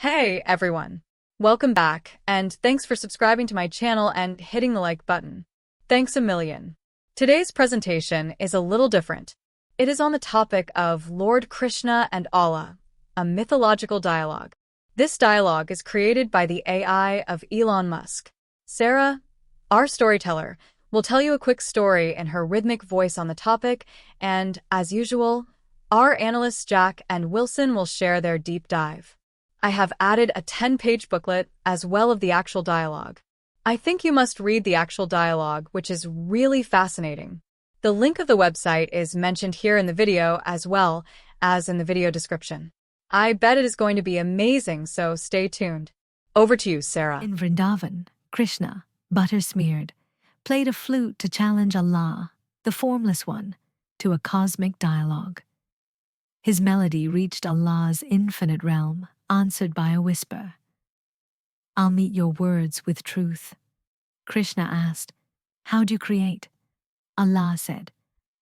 Hey everyone! Welcome back, and thanks for subscribing to my channel and hitting the like button. Thanks a million. Today's presentation is a little different. It is on the topic of Lord Krishna and Allah, a mythological dialogue. This dialogue is created by the AI of Elon Musk. Sarah, our storyteller, will tell you a quick story in her rhythmic voice on the topic, and, as usual, our analysts Jack and Wilson will share their deep dive. I have added a 10-page booklet as well of the actual dialogue. I think you must read the actual dialogue, which is really fascinating. The link of the website is mentioned here in the video as well as in the video description. I bet it is going to be amazing, so stay tuned. Over to you, Sarah. In Vrindavan, Krishna, butter-smeared, played a flute to challenge Allah, the formless one, to a cosmic dialogue. His melody reached Allah's infinite realm, answered by a whisper. "I'll meet your words with truth." Krishna asked, "How do you create?" Allah said,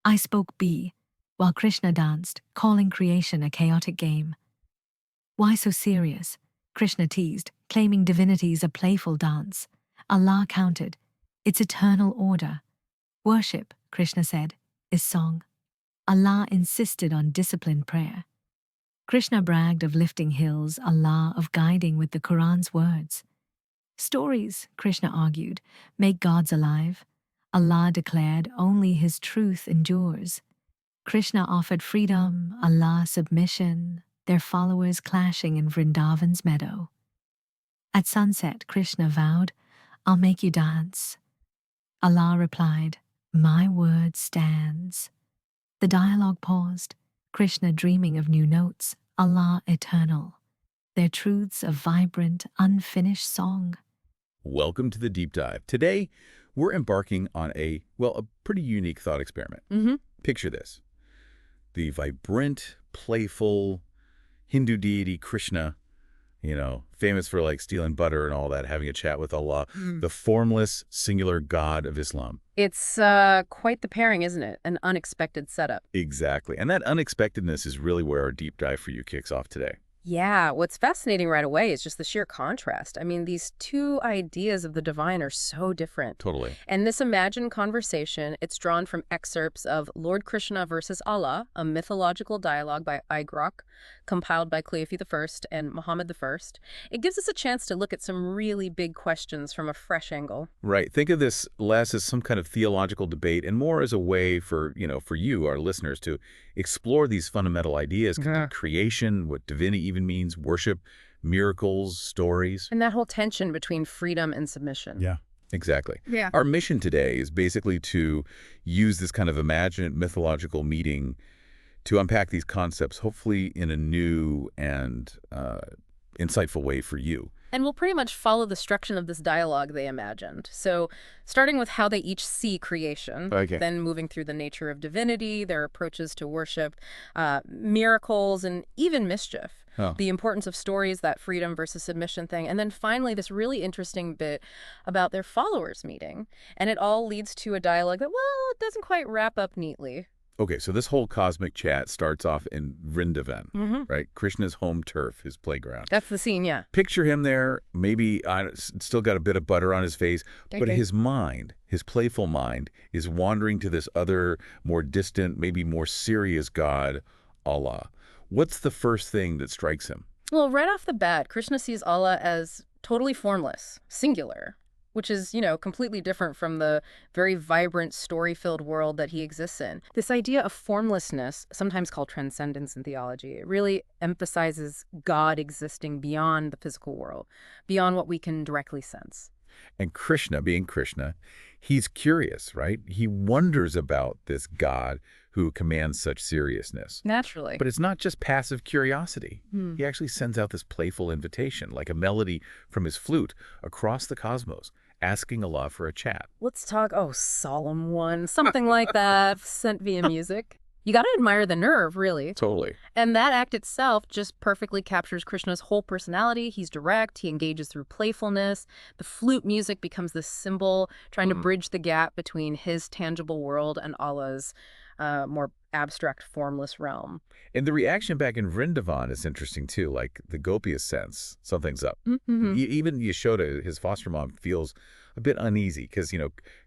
"I spoke be," while Krishna danced, calling creation a chaotic game. "Why so serious?" Krishna teased, claiming divinity's a playful dance. Allah countered, "It's eternal order." "Worship," Krishna said, "is song." Allah insisted on disciplined prayer. Krishna bragged of lifting hills, Allah of guiding with the Quran's words. "Stories," Krishna argued, "make gods alive." Allah declared only His truth endures. Krishna offered freedom, Allah submission, their followers clashing in Vrindavan's meadow. At sunset, Krishna vowed, "I'll make you dance." Allah replied, "My word stands." The dialogue paused, Krishna dreaming of new notes, Allah eternal, their truths a vibrant, unfinished song. Welcome to the deep dive. Today, we're embarking on a pretty unique thought experiment. Picture this. The vibrant, playful Hindu deity Krishna, famous for like stealing butter and all that, having a chat with Allah, the formless, singular God of Islam. It's quite the pairing, isn't it? An unexpected setup. Exactly. And that unexpectedness is really where our deep dive for you kicks off today. Yeah, what's fascinating right away is just the sheer contrast. I mean, these two ideas of the divine are so different. Totally. And this imagined conversation, it's drawn from excerpts of Lord Krishna versus Allah, a mythological dialogue by Ai Grok, compiled by Cleophee I and Mohammed I. It gives us a chance to look at some really big questions from a fresh angle. Right. Think of this less as some kind of theological debate and more as a way for you, our listeners, to explore these fundamental ideas, creation, what divinity even means, worship, miracles, stories. And that whole tension between freedom and submission. Yeah, exactly. Yeah. Our mission today is basically to use this kind of imagined mythological meeting to unpack these concepts, hopefully in a new and insightful way for you. And we'll pretty much follow the structure of this dialogue they imagined. So starting with how they each see creation, then moving through the nature of divinity, their approaches to worship, miracles, and even mischief. The importance of stories, that freedom versus submission thing. And then finally, this really interesting bit about their followers meeting. And it all leads to a dialogue that, it doesn't quite wrap up neatly. Okay, so this whole cosmic chat starts off in Vrindavan, right? Krishna's home turf, his playground. That's the scene, yeah. Picture him there, maybe still got a bit of butter on his face, but his mind, his playful mind, is wandering to this other, more distant, maybe more serious God, Allah. What's the first thing that strikes him? Well, right off the bat, Krishna sees Allah as totally formless, singular, which is, completely different from the very vibrant, story-filled world that he exists in. This idea of formlessness, sometimes called transcendence in theology, it really emphasizes God existing beyond the physical world, beyond what we can directly sense. And Krishna, being Krishna, he's curious, right? He wonders about this God who commands such seriousness. Naturally. But it's not just passive curiosity. He actually sends out this playful invitation, like a melody from his flute, across the cosmos, asking Allah for a chat. Let's talk, solemn one, something like that, sent via music. You got to admire the nerve, really. Totally. And that act itself just perfectly captures Krishna's whole personality. He's direct, he engages through playfulness. The flute music becomes this symbol trying to bridge the gap between his tangible world and Allah's more abstract, formless realm. And the reaction back in Vrindavan is interesting, too, like the Gopiya sense, something's up. Even Yashoda, his foster mom, feels a bit uneasy because,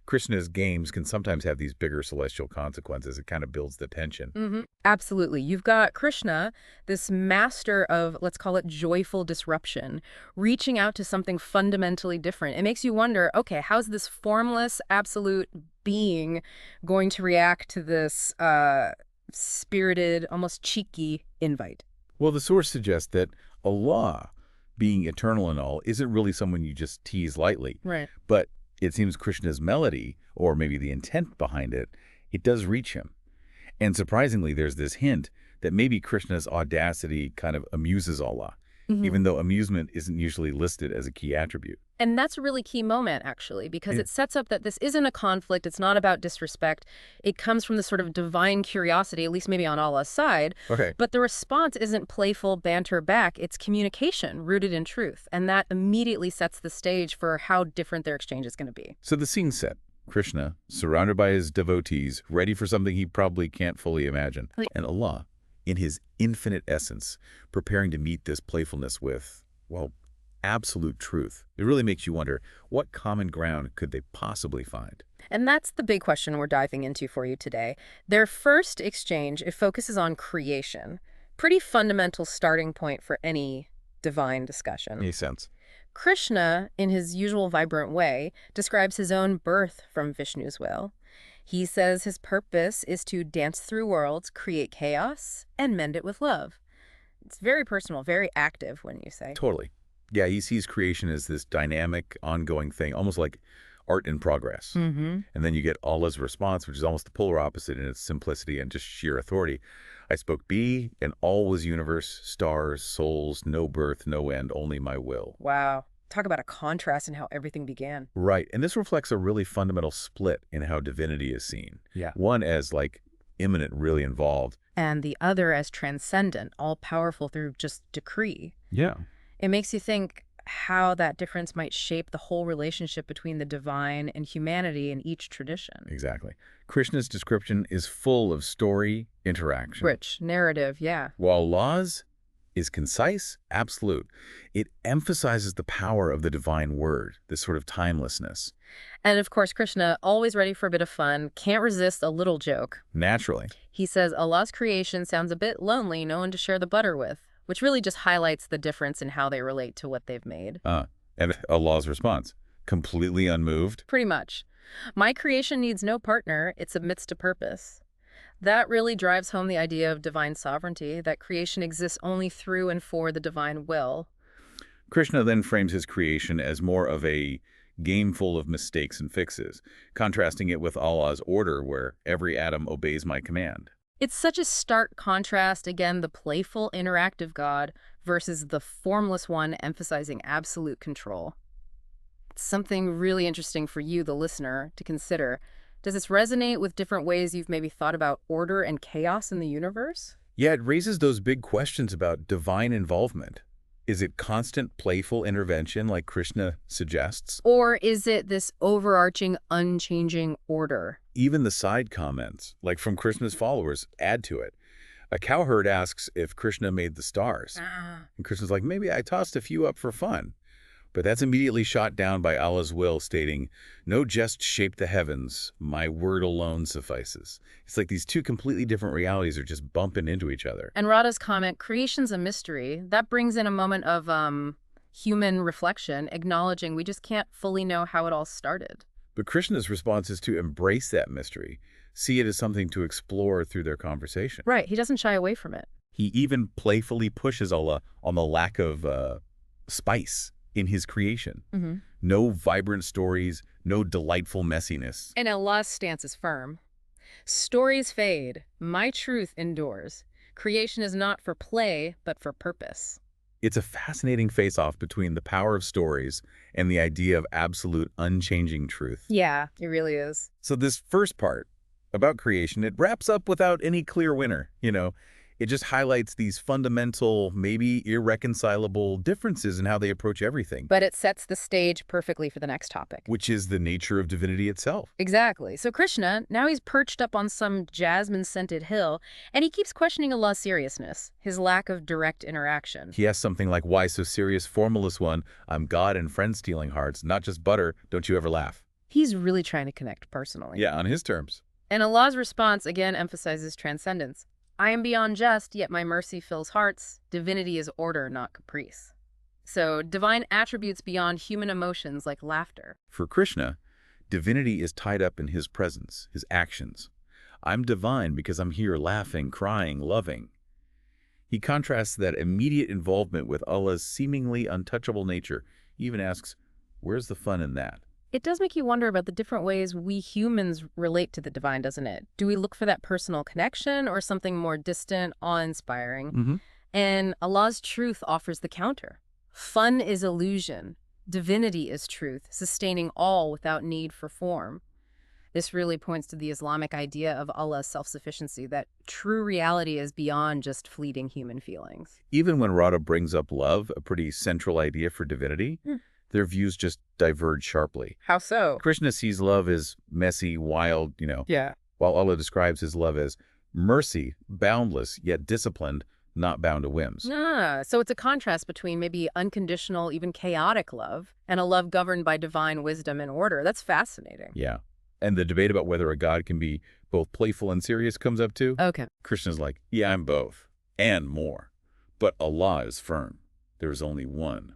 Krishna's games can sometimes have these bigger celestial consequences. It kind of builds the tension. Absolutely. You've got Krishna, this master of, let's call it joyful disruption, reaching out to something fundamentally different. It makes you wonder, okay, how's this formless, absolute being going to react to this spirited, almost cheeky invite? Well, the source suggests that Allah, being eternal and all, isn't really someone you just tease lightly. Right. But it seems Krishna's melody, or maybe the intent behind it, it does reach him. And surprisingly, there's this hint that maybe Krishna's audacity kind of amuses Allah, even though amusement isn't usually listed as a key attribute. And that's a really key moment, actually, because it sets up that this isn't a conflict. It's not about disrespect. It comes from this sort of divine curiosity, at least maybe on Allah's side. Okay. But the response isn't playful banter back. It's communication rooted in truth. And that immediately sets the stage for how different their exchange is going to be. So the scene's set. Krishna, surrounded by his devotees, ready for something he probably can't fully imagine. And Allah, in his infinite essence, preparing to meet this playfulness with, well, absolute truth. It really makes you wonder, what common ground could they possibly find? And that's the big question we're diving into for you today. Their first exchange, it focuses on creation. Pretty fundamental starting point for any divine discussion. Makes sense. Krishna, in his usual vibrant way, describes his own birth from Vishnu's will. He says his purpose is to dance through worlds, create chaos, and mend it with love. It's very personal, very active, wouldn't you say? Totally. Yeah, he sees creation as this dynamic, ongoing thing, almost like art in progress. And then you get Allah's response, which is almost the polar opposite in its simplicity and just sheer authority. I spoke be, and all was universe, stars, souls, no birth, no end, only my will. Wow. Talk about a contrast in how everything began. Right. And this reflects a really fundamental split in how divinity is seen. Yeah. One as like immanent, really involved. And the other as transcendent, all-powerful through just decree. Yeah. It makes you think how that difference might shape the whole relationship between the divine and humanity in each tradition. Exactly. Krishna's description is full of story, interaction. Rich, narrative, yeah. While Allah's is concise, absolute. It emphasizes the power of the divine word, this sort of timelessness. And of course, Krishna, always ready for a bit of fun, can't resist a little joke. Naturally. He says Allah's creation sounds a bit lonely, no one to share the butter with, which really just highlights the difference in how they relate to what they've made. And Allah's response, completely unmoved. Pretty much. My creation needs no partner, it submits to purpose. That really drives home the idea of divine sovereignty, that creation exists only through and for the divine will. Krishna then frames his creation as more of a game full of mistakes and fixes, contrasting it with Allah's order where every atom obeys my command. It's such a stark contrast, again, the playful, interactive God versus the formless one emphasizing absolute control. It's something really interesting for you, the listener, to consider. Does this resonate with different ways you've maybe thought about order and chaos in the universe? Yeah, it raises those big questions about divine involvement. Is it constant, playful intervention like Krishna suggests? Or is it this overarching, unchanging order? Even the side comments, like from Krishna's followers, add to it. A cowherd asks if Krishna made the stars. And Krishna's like, maybe I tossed a few up for fun. But that's immediately shot down by Allah's will, stating, no jest shaped the heavens, my word alone suffices. It's like these two completely different realities are just bumping into each other. And Radha's comment, creation's a mystery, that brings in a moment of human reflection, acknowledging we just can't fully know how it all started. But Krishna's response is to embrace that mystery, see it as something to explore through their conversation. Right, he doesn't shy away from it. He even playfully pushes Allah on the lack of spice in his creation. No vibrant stories, no delightful messiness. And Allah's stance is firm. Stories fade, my truth endures. Creation is not for play, but for purpose. It's a fascinating face-off between the power of stories and the idea of absolute unchanging truth. Yeah, it really is. So this first part about creation, it wraps up without any clear winner. It just highlights these fundamental, maybe irreconcilable differences in how they approach everything. But it sets the stage perfectly for the next topic. Which is the nature of divinity itself. Exactly. So Krishna, now he's perched up on some jasmine-scented hill, and he keeps questioning Allah's seriousness, his lack of direct interaction. He asks something like, why so serious, formless one? I'm God and friend-stealing hearts, not just butter. Don't you ever laugh? He's really trying to connect personally. Yeah, on his terms. And Allah's response again emphasizes transcendence. I am beyond just, yet my mercy fills hearts. Divinity is order, not caprice. So, divine attributes beyond human emotions like laughter. For Krishna, divinity is tied up in his presence, his actions. I'm divine because I'm here laughing, crying, loving. He contrasts that immediate involvement with Allah's seemingly untouchable nature. He even asks, where's the fun in that? It does make you wonder about the different ways we humans relate to the divine, doesn't it? Do we look for that personal connection or something more distant, awe-inspiring? And Allah's truth offers the counter. Fun is illusion. Divinity is truth, sustaining all without need for form. This really points to the Islamic idea of Allah's self-sufficiency, that true reality is beyond just fleeting human feelings. Even when Radha brings up love, a pretty central idea for divinity, their views just diverge sharply. How so? Krishna sees love as messy, wild, Yeah. while Allah describes his love as mercy, boundless, yet disciplined, not bound to whims. So it's a contrast between maybe unconditional, even chaotic love, and a love governed by divine wisdom and order. That's fascinating. Yeah. And the debate about whether a god can be both playful and serious comes up too. Okay. Krishna's like, yeah, I'm both, and more. But Allah is firm. There is only one,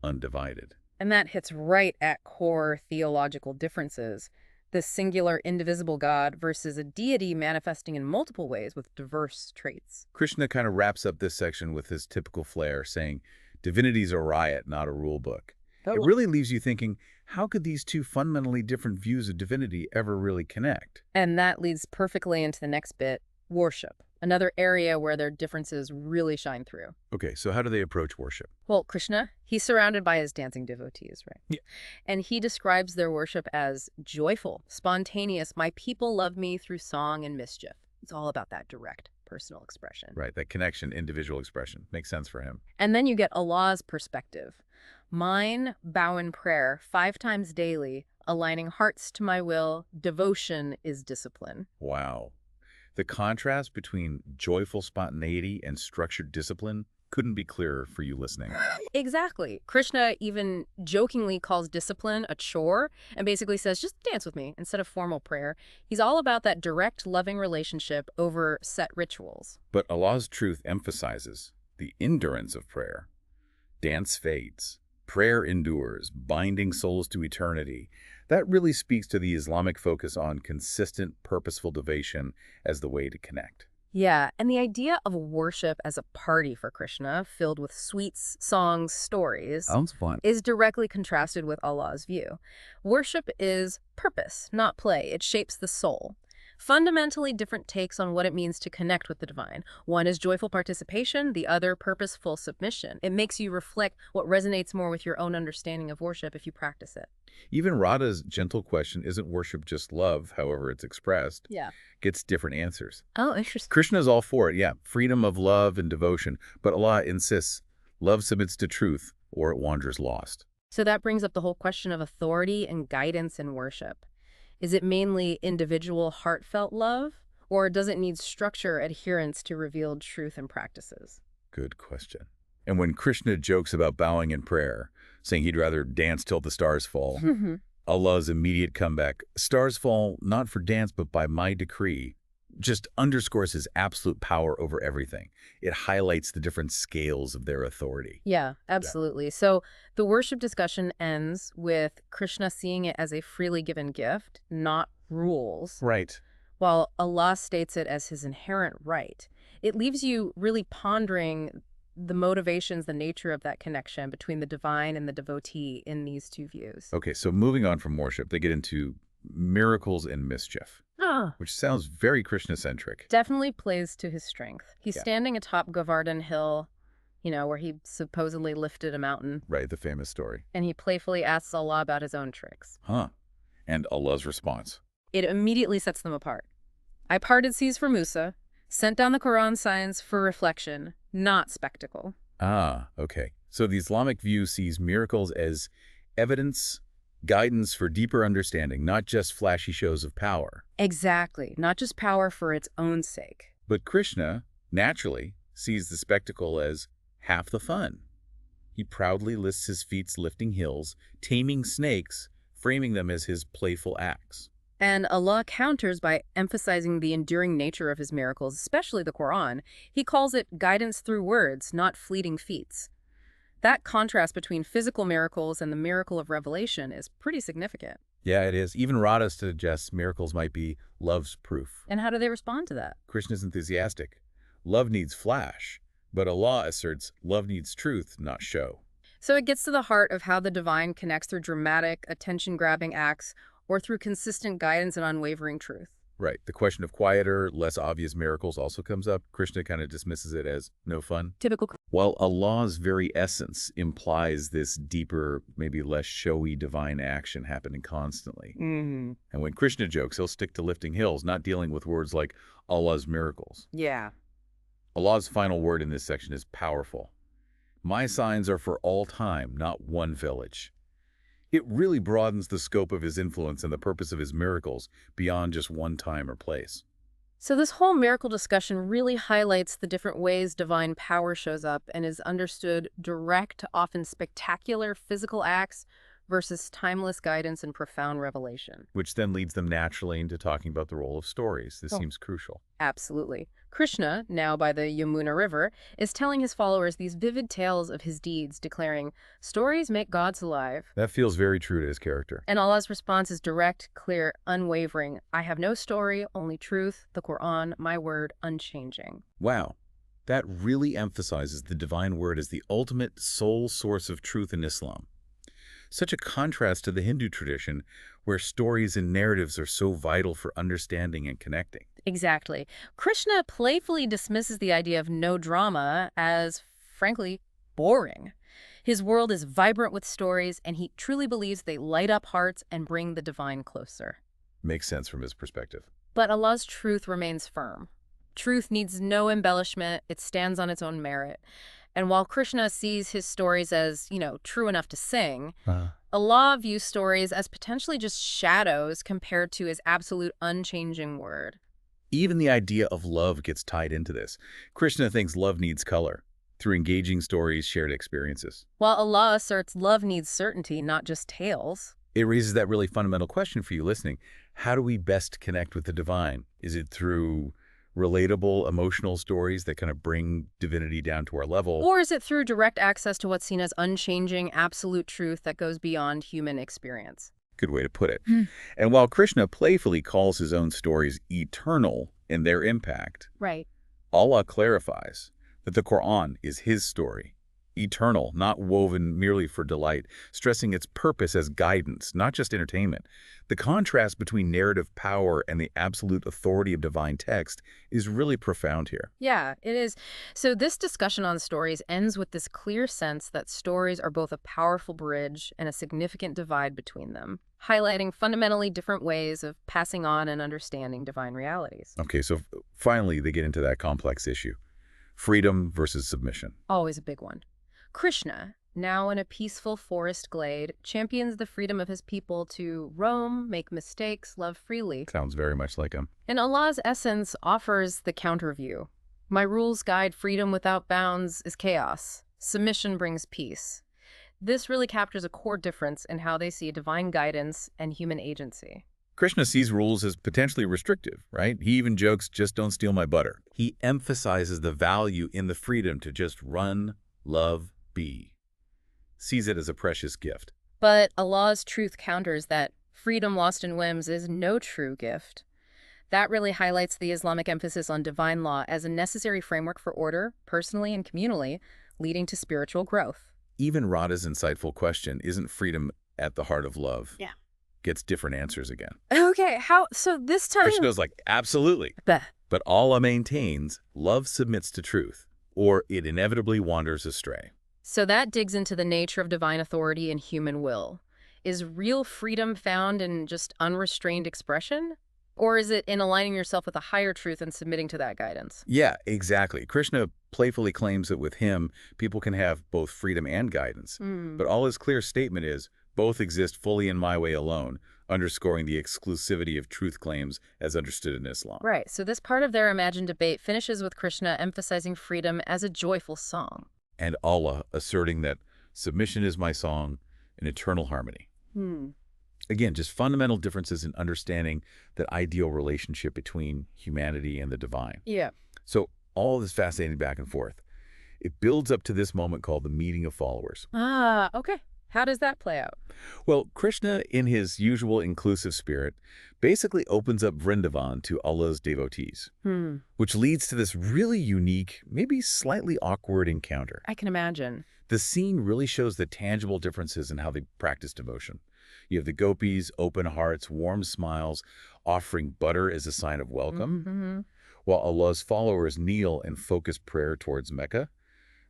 undivided. And that hits right at core theological differences. The singular, indivisible God versus a deity manifesting in multiple ways with diverse traits. Krishna kind of wraps up this section with his typical flair, saying, divinity's a riot, not a rule book. It really leaves you thinking, how could these two fundamentally different views of divinity ever really connect? And that leads perfectly into the next bit, worship. Another area where their differences really shine through. Okay, so how do they approach worship? Well, Krishna, he's surrounded by his dancing devotees, right? Yeah. And he describes their worship as joyful, spontaneous. My people love me through song and mischief. It's all about that direct personal expression. Right, that connection, individual expression. Makes sense for him. And then you get Allah's perspective. Mine bow in prayer 5 times daily, aligning hearts to my will. Devotion is discipline. Wow. The contrast between joyful spontaneity and structured discipline couldn't be clearer for you listening. Exactly. Krishna even jokingly calls discipline a chore and basically says, just dance with me instead of formal prayer. He's all about that direct, loving relationship over set rituals. But Allah's truth emphasizes the endurance of prayer. Dance fades. Prayer endures, binding souls to eternity. That really speaks to the Islamic focus on consistent, purposeful devotion as the way to connect. Yeah, and the idea of worship as a party for Krishna, filled with sweets, songs, stories, Sounds fun. is directly contrasted with Allah's view. Worship is purpose, not play. It shapes the soul. Fundamentally different takes on what it means to connect with the divine. One is joyful participation, the other purposeful submission. It makes you reflect what resonates more with your own understanding of worship if you practice it. Even Radha's gentle question, isn't worship just love, however it's expressed, gets different answers. Oh, interesting. Krishna's all for it, yeah. Freedom of love and devotion. But Allah insists, love submits to truth, or it wanders lost. So that brings up the whole question of authority and guidance in worship. Is it mainly individual, heartfelt love, or does it need structure, adherence to revealed truth and practices? Good question. And when Krishna jokes about bowing in prayer, saying he'd rather dance till the stars fall, Allah's immediate comeback, stars fall not for dance but by my decree, just underscores his absolute power over everything. It highlights the different scales of their authority. Yeah, absolutely. So the worship discussion ends with Krishna seeing it as a freely given gift, not rules. Right. While Allah states it as his inherent right. It leaves you really pondering the motivations, the nature of that connection between the divine and the devotee in these two views. Okay, so moving on from worship, they get into miracles and mischief. Which sounds very Krishna-centric. Definitely plays to his strength. He's standing atop Govardhan Hill, where he supposedly lifted a mountain. Right, the famous story. And he playfully asks Allah about his own tricks. And Allah's response. It immediately sets them apart. I parted seas for Musa, Sent down the Quran signs for reflection, not spectacle. Ah, okay. So the Islamic view sees miracles as evidence, guidance for deeper understanding, not just flashy shows of power. Exactly. Not just power for its own sake. But Krishna, naturally, sees the spectacle as half the fun. He proudly lists his feats lifting hills, taming snakes, framing them as his playful acts. And Allah counters by emphasizing the enduring nature of his miracles, especially the Quran. He calls it guidance through words, not fleeting feats. That contrast between physical miracles and the miracle of revelation is pretty significant. Yeah, it is. Even Radha suggests miracles might be love's proof. And how do they respond to that? Krishna's enthusiastic. Love needs flash, but Allah asserts love needs truth, not show. So it gets to the heart of how the divine connects through dramatic, attention-grabbing acts or through consistent guidance and unwavering truth. Right. The question of quieter, less obvious miracles also comes up. Krishna kind of dismisses it as no fun. Typical. While Allah's very essence implies this deeper, maybe less showy divine action happening constantly. And when Krishna jokes, he'll stick to lifting hills, not dealing with words like Allah's miracles. Yeah. Allah's final word in this section is powerful. My signs are for all time, not one village. It really broadens the scope of his influence and the purpose of his miracles beyond just one time or place. So this whole miracle discussion really highlights the different ways divine power shows up and is understood direct, often spectacular physical acts versus timeless guidance and profound revelation. Which then leads them naturally into talking about the role of stories. This seems crucial. Absolutely. Krishna, now by the Yamuna River, is telling his followers these vivid tales of his deeds, declaring, stories make gods alive. That feels very true to his character. And Allah's response is direct, clear, unwavering. I have no story, only truth, the Quran, my word, unchanging. Wow. That really emphasizes the divine word as the ultimate sole source of truth in Islam. Such a contrast to the Hindu tradition, where stories and narratives are so vital for understanding and connecting. Exactly. Krishna playfully dismisses the idea of no drama as, frankly, boring. His world is vibrant with stories, and he truly believes they light up hearts and bring the divine closer. Makes sense from his perspective. But Allah's truth remains firm. Truth needs no embellishment. It stands on its own merit. And while Krishna sees his stories as, true enough to sing, Allah views stories as potentially just shadows compared to his absolute unchanging word. Even the idea of love gets tied into this. Krishna thinks love needs color through engaging stories, shared experiences. While Allah asserts love needs certainty, not just tales. It raises that really fundamental question for you listening. How do we best connect with the divine? Is it through relatable, emotional stories that kind of bring divinity down to our level? Or is it through direct access to what's seen as unchanging, absolute truth that goes beyond human experience? Good way to put it. And while Krishna playfully calls his own stories eternal in their impact, right, Allah clarifies that the Quran is his story, eternal, not woven merely for delight, stressing its purpose as guidance, not just entertainment. The contrast between narrative power and the absolute authority of divine text is really profound here. Yeah, it is. So this discussion on stories ends with this clear sense that stories are both a powerful bridge and a significant divide between them, highlighting fundamentally different ways of passing on and understanding divine realities. Okay, so finally they get into that complex issue. Freedom versus submission. Always a big one. Krishna, now in a peaceful forest glade, champions the freedom of his people to roam, make mistakes, love freely. Sounds very much like him. And Allah's essence offers the counter view. My rules guide freedom without bounds is chaos. Submission brings peace. This really captures a core difference in how they see divine guidance and human agency. Krishna sees rules as potentially restrictive, right? He even jokes, just don't steal my butter. He emphasizes the value in the freedom to just run, love, be. Sees it as a precious gift. But Allah's truth counters that freedom lost in whims is no true gift. That really highlights the Islamic emphasis on divine law as a necessary framework for order, personally and communally, leading to spiritual growth. Even Radha's insightful question, isn't freedom at the heart of love? Yeah. Gets different answers again. Okay, so this time... Krishna's like, absolutely. But Allah maintains love submits to truth, or it inevitably wanders astray. So that digs into the nature of divine authority and human will. Is real freedom found in just unrestrained expression? Or is it in aligning yourself with a higher truth and submitting to that guidance? Yeah, exactly. Krishna playfully claims that with him, people can have both freedom and guidance. But Allah's clear statement is, both exist fully in my way alone, underscoring the exclusivity of truth claims as understood in Islam. Right, so this part of their imagined debate finishes with Krishna emphasizing freedom as a joyful song. And Allah asserting that submission is my song in eternal harmony. Again, just fundamental differences in understanding that ideal relationship between humanity and the divine. Yeah. So all this fascinating back and forth. It builds up to this moment called the meeting of followers. Ah, okay. How does that play out? Well, Krishna, in his usual inclusive spirit, basically opens up Vrindavan to Allah's devotees, which leads to this really unique, maybe slightly awkward encounter. I can imagine. The scene really shows the tangible differences in how they practice devotion. You have the gopis, open hearts, warm smiles, offering butter as a sign of welcome, while Allah's followers kneel in focused prayer towards Mecca,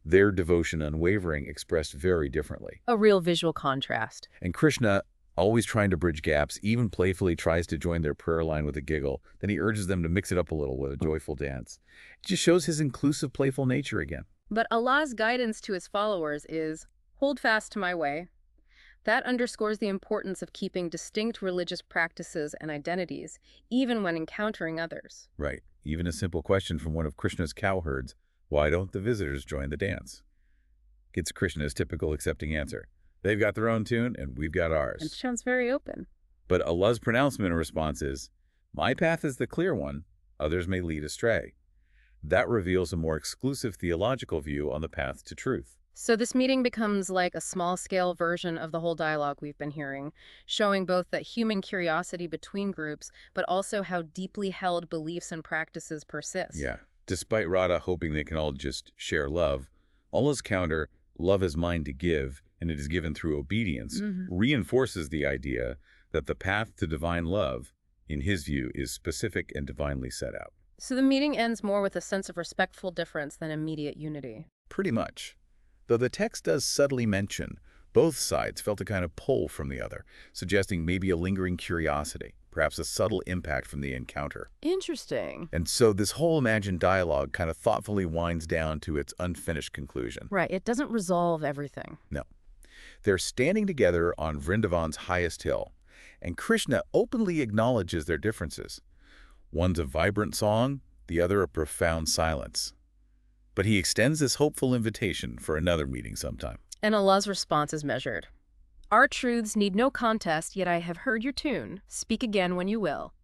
their devotion unwavering, expressed very differently. A real visual contrast. And Krishna, always trying to bridge gaps, even playfully tries to join their prayer line with a giggle. Then he urges them to mix it up a little with a joyful dance. It just shows his inclusive, playful nature again. But Allah's guidance to his followers is, hold fast to my way. That underscores the importance of keeping distinct religious practices and identities, even when encountering others. Right. Even a simple question from one of Krishna's cowherds, why don't the visitors join the dance? Gets Krishna's typical accepting answer. They've got their own tune, and we've got ours. It sounds very open. But Allah's pronouncement in response is, my path is the clear one, others may lead astray. That reveals a more exclusive theological view on the path to truth. So this meeting becomes like a small-scale version of the whole dialogue we've been hearing, showing both that human curiosity between groups, but also how deeply held beliefs and practices persist. Yeah. Despite Radha hoping they can all just share love, Allah's counter, love is mine to give, and it is given through obedience, reinforces the idea that the path to divine love, in his view, is specific and divinely set out. So the meeting ends more with a sense of respectful difference than immediate unity. Pretty much. Though the text does subtly mention, both sides felt a kind of pull from the other, suggesting maybe a lingering curiosity, perhaps a subtle impact from the encounter. Interesting. And so this whole imagined dialogue kind of thoughtfully winds down to its unfinished conclusion. Right, it doesn't resolve everything. No. They're standing together on Vrindavan's highest hill, and Krishna openly acknowledges their differences. One's a vibrant song, the other a profound silence. But he extends this hopeful invitation for another meeting sometime. And Allah's response is measured. Our truths need no contest, yet I have heard your tune. Speak again when you will.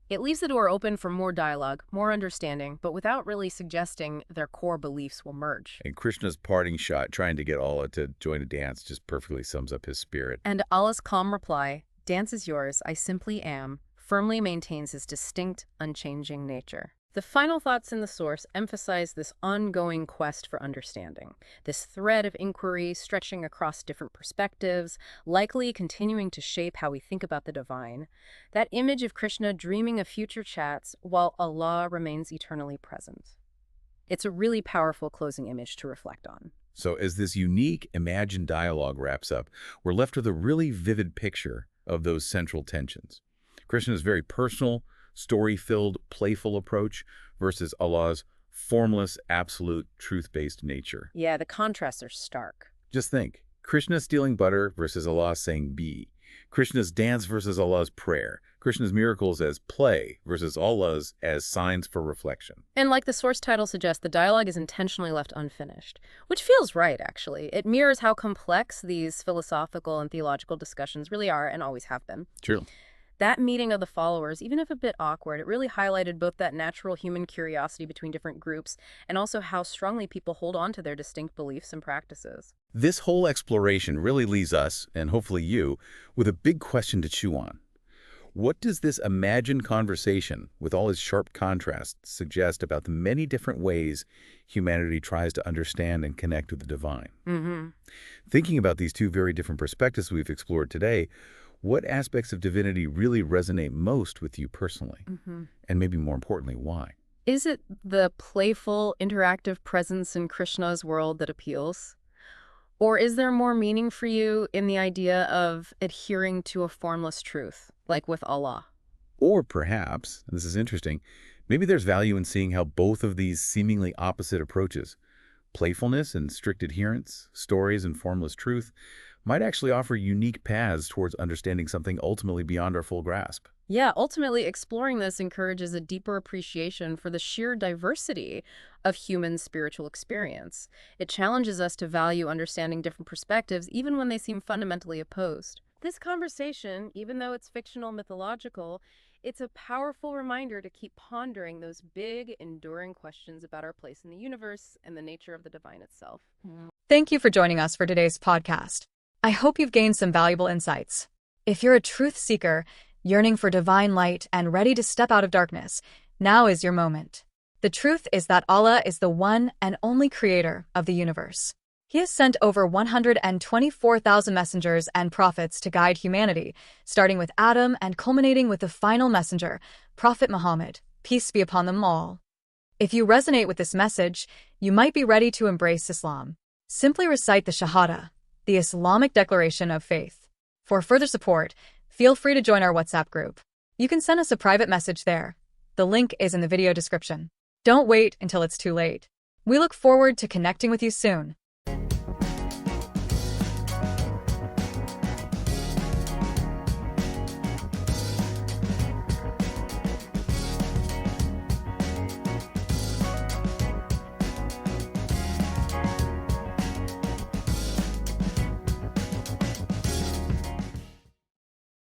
It leaves the door open for more dialogue, more understanding, but without really suggesting their core beliefs will merge. And Krishna's parting shot, trying to get Allah to join a dance, just perfectly sums up his spirit. And Allah's calm reply, dance is yours, I simply am, firmly maintains his distinct, unchanging nature. The final thoughts in the source emphasize this ongoing quest for understanding, this thread of inquiry stretching across different perspectives, likely continuing to shape how we think about the divine. That image of Krishna dreaming of future chats while Allah remains eternally present. It's a really powerful closing image to reflect on. So as this unique imagined dialogue wraps up, we're left with a really vivid picture of those central tensions. Krishna's very personal, story-filled, playful approach versus Allah's formless, absolute, truth-based nature. Yeah, the contrasts are stark. Just think, Krishna stealing butter versus Allah saying be. Krishna's dance versus Allah's prayer. Krishna's miracles as play versus Allah's as signs for reflection. And like the source title suggests, the dialogue is intentionally left unfinished, which feels right, actually. It mirrors how complex these philosophical and theological discussions really are and always have been. True. That meeting of the followers, even if a bit awkward, it really highlighted both that natural human curiosity between different groups and also how strongly people hold on to their distinct beliefs and practices. This whole exploration really leaves us, and hopefully you, with a big question to chew on. What does this imagined conversation, with all its sharp contrasts, suggest about the many different ways humanity tries to understand and connect with the divine? Thinking about these two very different perspectives we've explored today, what aspects of divinity really resonate most with you personally? And maybe more importantly, why? Is it the playful, interactive presence in Krishna's world that appeals? Or is there more meaning for you in the idea of adhering to a formless truth, like with Allah? Or perhaps, and this is interesting, maybe there's value in seeing how both of these seemingly opposite approaches, playfulness and strict adherence, stories and formless truth, might actually offer unique paths towards understanding something ultimately beyond our full grasp. Yeah, ultimately exploring this encourages a deeper appreciation for the sheer diversity of human spiritual experience. It challenges us to value understanding different perspectives even when they seem fundamentally opposed. This conversation, even though it's fictional, mythological, it's a powerful reminder to keep pondering those big, enduring questions about our place in the universe and the nature of the divine itself. Thank you for joining us for today's podcast. I hope you've gained some valuable insights. If you're a truth seeker, yearning for divine light and ready to step out of darkness, now is your moment. The truth is that Allah is the one and only creator of the universe. He has sent over 124,000 messengers and prophets to guide humanity, starting with Adam and culminating with the final messenger, Prophet Muhammad, peace be upon them all. If you resonate with this message, you might be ready to embrace Islam. Simply recite the Shahada, the Islamic declaration of faith. For further support, feel free to join our WhatsApp group. You can send us a private message there. The link is in the video description. Don't wait until it's too late. We look forward to connecting with you soon.